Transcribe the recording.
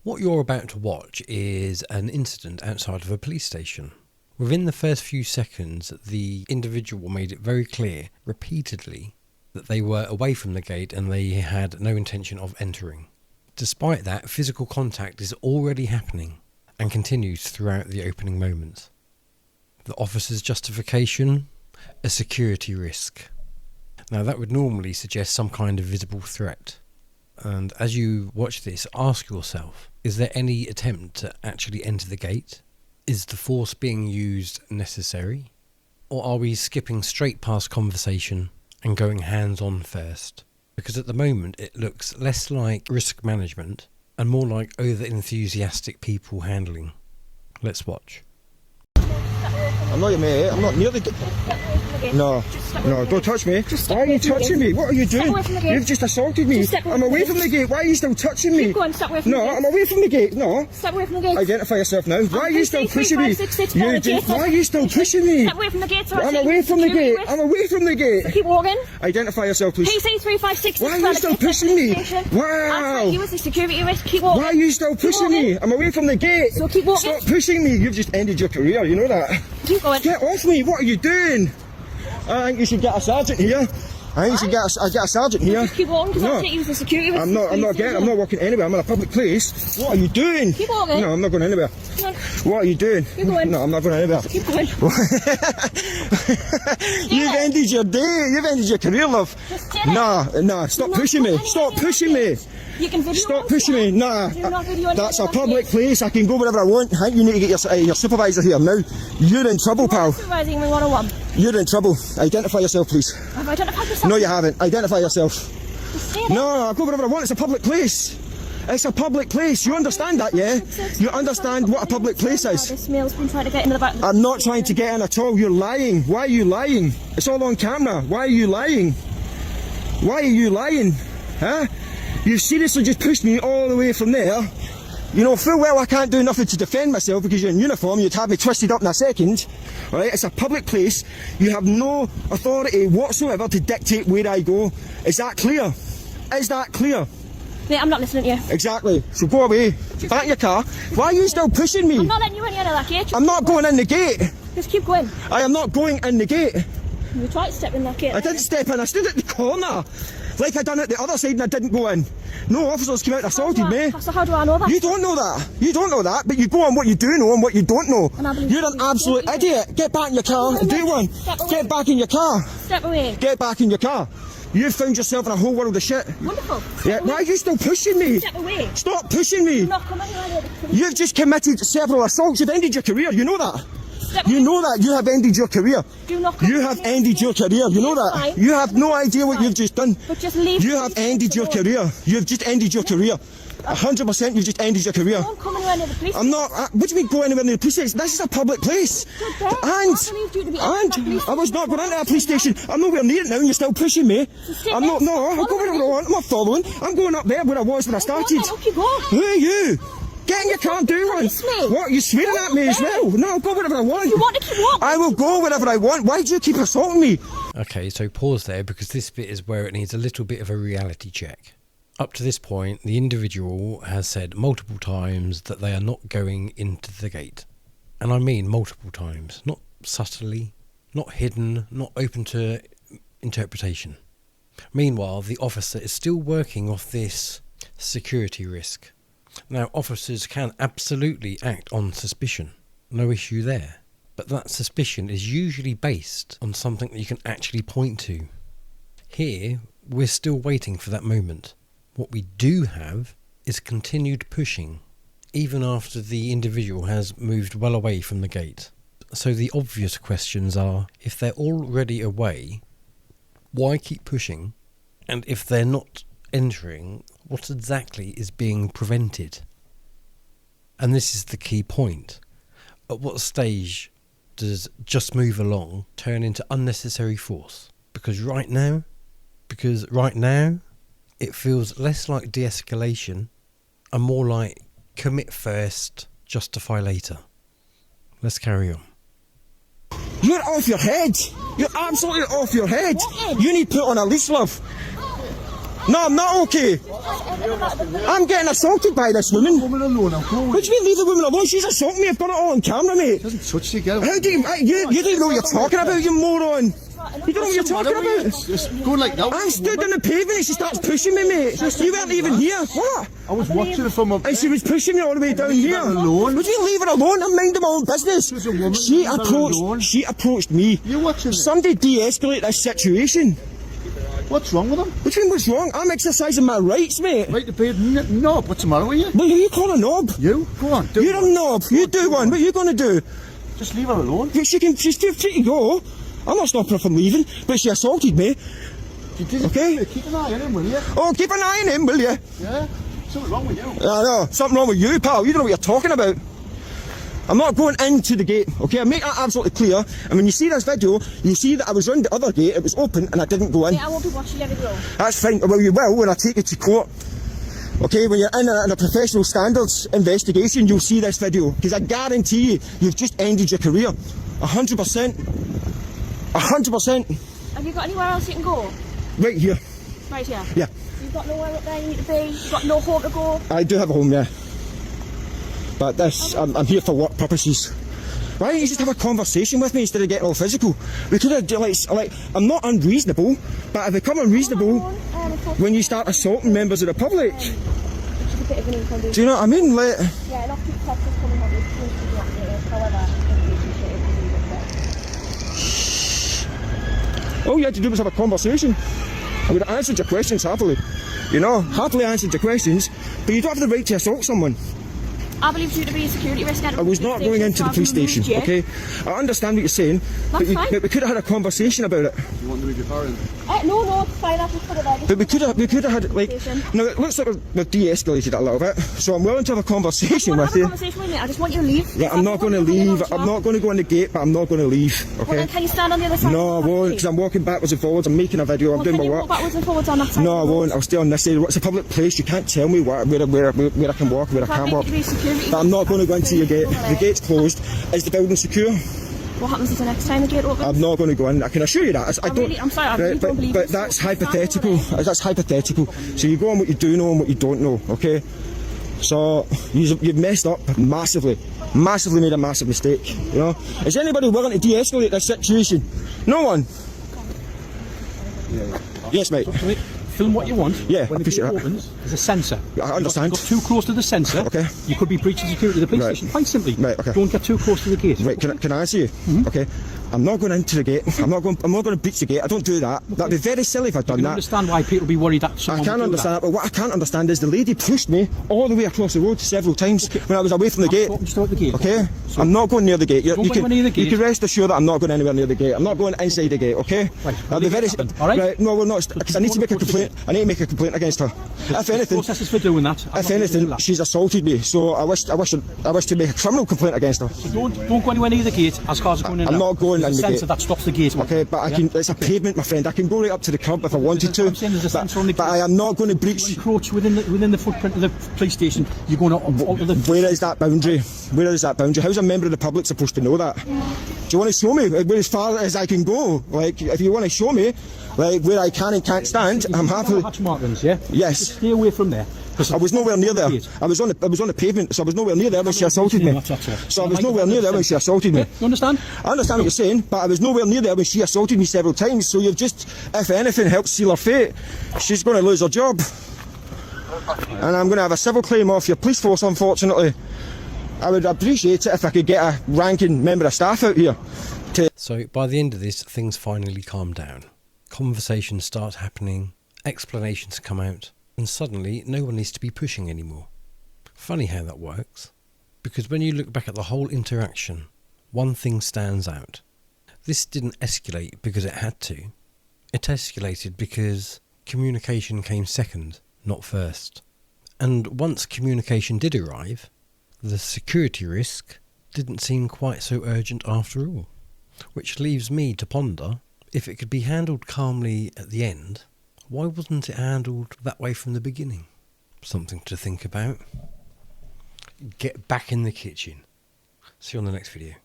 What you're about to watch is an incident outside of a police station. Within the first few seconds, the individual made it very clear, repeatedly, that they were away from the gate and they had no intention of entering. Despite that, physical contact is already happening and continues throughout the opening moments. The officer's justification? A security risk. Now that would normally suggest some kind of visible threat. And as you watch this, ask yourself, is there any attempt to actually enter the gate? Is the force being used necessary? Or are we skipping straight past conversation and going hands-on first? Because at the moment it looks less like risk management and more like over-enthusiastic people handling. Let's watch. I'm not your mate, I'm not near the gate. No, don't touch me. Why are you touching me? What are you doing? You've just assaulted me. I'm away from the gate. Why are you still touching me? Keep going, step away from the gate. No, I'm away from the gate. No. Step away from the gate. Identify yourself now. Why are you still pushing me? Why are you still pushing me? Step away from the gate. I'm away from the gate. I'm away from the gate. Keep walking. Identify yourself, please. PC 356. Why are you still pushing me? Wow. You as a security risk. Keep walking. Why are you still pushing me? I'm away from the gate. So keep walking. Stop pushing me. You've just ended your career. You know that. Keep going. Get off me. What are you doing? I think you should get a sergeant here. I think you should get a sergeant here. Just keep walking because I think you was a security risk. I'm not walking anywhere. I'm in a public place. What are you doing? Keep walking. No, I'm not going anywhere. No. What are you doing? Keep going. No, I'm not going anywhere. Keep going. You've ended your day. You've ended your career, love. Just did it. Nah, stop pushing me. Stop pushing me. You can video. Stop pushing me. Nah, Do not video that's a public place. I can go wherever I want. I think you need to get your supervisor here now. You're in trouble, pal. Supervising me 101. You're in trouble. Identify yourself, please. Have I identified myself? No, you haven't. Identify yourself. Just say it. No, I'll go wherever I want. It's a public place. It's a public place. You understand that, yeah? You understand what a public place is? This male's been trying to get into the back. I'm not trying to get in at all. You're lying. Why are you lying? It's all on camera. Why are you lying? Why are you lying? Huh? You've seriously just pushed me all the way from there. You know full well I can't do nothing to defend myself because you're in uniform. You'd have me twisted up in a second. Alright, it's a public place. You have no authority whatsoever to dictate where I go. Is that clear? Is that clear? Mate, I'm not listening to you. Exactly. So go away. Back in your car. Why are you still pushing me? I'm not letting you in that gate. I'm not going in the gate. Just keep going. I am not going in the gate. You tried to step in that gate. I didn't step in. I stood at the corner. Like I done at the other side and I didn't go in. No officers came out and assaulted me. So how do I know that? You don't know that. You don't know that, but you go on what you do know and what you don't know. You're an absolute idiot. Get back in your car and do one. Get back in your car. Step away. Get back in your car. You've found yourself in a whole world of shit. Wonderful. Yeah, why are you still pushing me? Step away. Stop pushing me. Not come anywhere. You've just committed several assaults. You've ended your career. You know that. You know that. You have ended your career. Do not come. You have ended your career. You know that. You have no idea what you've just done. But just leave. You have ended your career. You've just ended your career. 100% you've just ended your career. Don't come anywhere near the police. I'm not. What do you mean go anywhere near the police station? This is a public place. And I was not going into a police station. I'm nowhere near it now and you're still pushing me. I'm not. No, I'll go wherever I want. I'm not following. I'm going up there where I was when I started. Who are you? Get in your car and do one. What? You swearing at me as well? No, I'll go wherever I want. You want to keep walking? I will go wherever I want. Why do you keep assaulting me? Okay, so pause there because this bit is where it needs a little bit of a reality check. Up to this point, the individual has said multiple times that they are not going into the gate. And I mean multiple times, not subtly, not hidden, not open to interpretation. Meanwhile, the officer is still working off this security risk. Now, officers can absolutely act on suspicion, no issue there. But that suspicion is usually based on something that you can actually point to. Here, we're still waiting for that moment. What we do have is continued pushing, even after the individual has moved well away from the gate. So the obvious questions are, if they're already away, why keep pushing? And if they're not entering, what exactly is being prevented? And this is the key point. At what stage does just move along turn into unnecessary force? Because right now, it feels less like de-escalation and more like commit first, justify later. Let's carry on. You're off your head. You're absolutely off your head. You need put on a leash, love. No, I'm not okay. I'm getting assaulted by this woman. Woman alone, I'll go. What do you mean leave the woman alone? She's assaulting me. I've got it all on camera, mate. Doesn't touch you, girl. How do you don't know what you're talking about, you moron. You don't know what you're talking about. Just go like that. I stood on the pavement and she starts pushing me, mate. You weren't even here. What? I was watching it from up And she was pushing me all the way down here. her alone. Would you leave her alone? I'm minding my own business. She's a woman, She leave her alone. approached me. You're watching it. Somebody de-escalate this situation. What's wrong with them? What do you mean what's wrong? I'm exercising my rights, mate. Right to be a knob. What's the matter with you? What are you calling a knob? You? Go on. Do You're a one. knob. You do one. What are you going to do? Just leave her alone. She's too free to go. I'm not stopping her from leaving, but she assaulted me. Okay? Keep an eye on him, will you? Oh, keep an eye on him, will you? Yeah. Something wrong with you. I know. Something wrong with you, pal. You don't know what you're talking about. I'm not going into the gate, okay? I make that absolutely clear. And when you see this video, you see that I was round the other gate, it was open, and I didn't go in. Yeah, I won't be watching every video. That's fine. Well, you will when I take you to court. Okay, when you're in a professional standards investigation, you'll see this video. Because I guarantee you, you've just ended your career. 100%. 100%. Have you got anywhere else you can go? Right here. Right here? Yeah. You've got nowhere up there you need to be? You've got no home to go? I do have a home, yeah. But this, I'm here for work purposes. Why don't you just have a conversation with me instead of getting all physical? We could have, like, I'm not unreasonable, but I become unreasonable when you start assaulting members of the public. Which is a bit of an inconvenience. Do you know what I mean? Like, Yeah, and often cops are coming on with things to be updated. However, all you had to do was have a conversation. I would have answered your questions happily. You know, happily answered your questions, but you don't have the right to assault someone. I believe you to be a security risk. I was not going into the police station, okay? I understand what you're saying, but That's fine. but we could have had a conversation about it. You want to leave your car in? No, it's fine. I've just put it there. But we could have had, like, no, it looks like we've de-escalated it a little bit, so I'm willing to have a conversation with you. Conversation with me. I just want you to leave. Yeah, I'm not going to leave. I'm not going to go in the gate, but I'm not going to leave, Well, then okay? can you stand on the other side? No, I won't, because I'm walking backwards and forwards. I'm making a video. I'm doing Can my you work. walk backwards and forwards on that side? No, I won't. I'll stay on this side. It's a public place. You can't tell me where I can walk, where I can't walk. But I'm not going to go into your gate. The gate's closed. Is the building secure? What happens the next time the gate opens? I'm not going to go in. I can assure you that. I'm sorry, I really don't believe but you. that's hypothetical. That's hypothetical. So you go on what you do know and what you don't know, okay? So you've messed up massively. Massively made a massive mistake, you know? Is anybody willing to de-escalate this situation? No one? Yes, mate. Film what you want. Yeah, when I the gate appreciate that. opens, there's a sensor. I understand. You got too close to the sensor. Okay. You could be breaching security of the police Right. station. Quite simply. Right, okay. Don't get too close to the gate. Right, can I answer you? Okay. I'm not going into the gate. I'm not going to breach the gate. I don't do that. That'd be very silly if I'd I done can that. understand why people be worried that I someone can't would do understand that. that, but what I can't understand is the lady pushed me all the way across the road several times when I was away from the gate. Talking to the gate. Okay? So I'm not going near the gate. Don't go anywhere near the gate. You can rest assured that I'm not going anywhere near the gate. I'm not going inside the gate, okay? Right. I'll be very... All right? Right, no, we're not, because I need to make a Don't go to the complaint. I need to make a complaint against her. If anything... Processes for doing that. I'm If not going to do anything, that. she's assaulted me, so I wish to make a criminal complaint against her. Don't go anywhere near the gate as cars are going in. I'm and out. not going There's in a the sensor gate. that stops the gate. Okay, but I can. It's a pavement, my friend. I can go right up to the curb if I wanted to. I'm saying there's a sensor on the but gate. I am not going to breach. Encroach within the footprint of the police station. You're going to alter the. Where is that boundary? Where is that boundary? How's a member of the public supposed to know that? Do you want to show me where as far as I can go? Like, if you want to show me, like where I can and can't stand, I'm happy. Hatch markings, yeah. Yes. Just stay away from there. I was nowhere near there. I was on the pavement, so I was nowhere near there when she assaulted me. So I was nowhere near there when she assaulted me. You understand? I understand what you're saying, but I was nowhere near there when she assaulted me several times. So you've just, if anything, helped seal her fate. She's going to lose her job, and I'm going to have a civil claim off your police force. Unfortunately, I would appreciate it if I could get a ranking member of staff out here. So by the end of this, things finally calm down. Conversations start happening, explanations come out, and suddenly no one needs to be pushing anymore. Funny how that works, because when you look back at the whole interaction, one thing stands out. This didn't escalate because it had to. It escalated because communication came second, not first. And once communication did arrive, the security risk didn't seem quite so urgent after all. Which leaves me to ponder, if it could be handled calmly at the end, why wasn't it handled that way from the beginning? Something to think about. Get back in the kitchen. See you on the next video.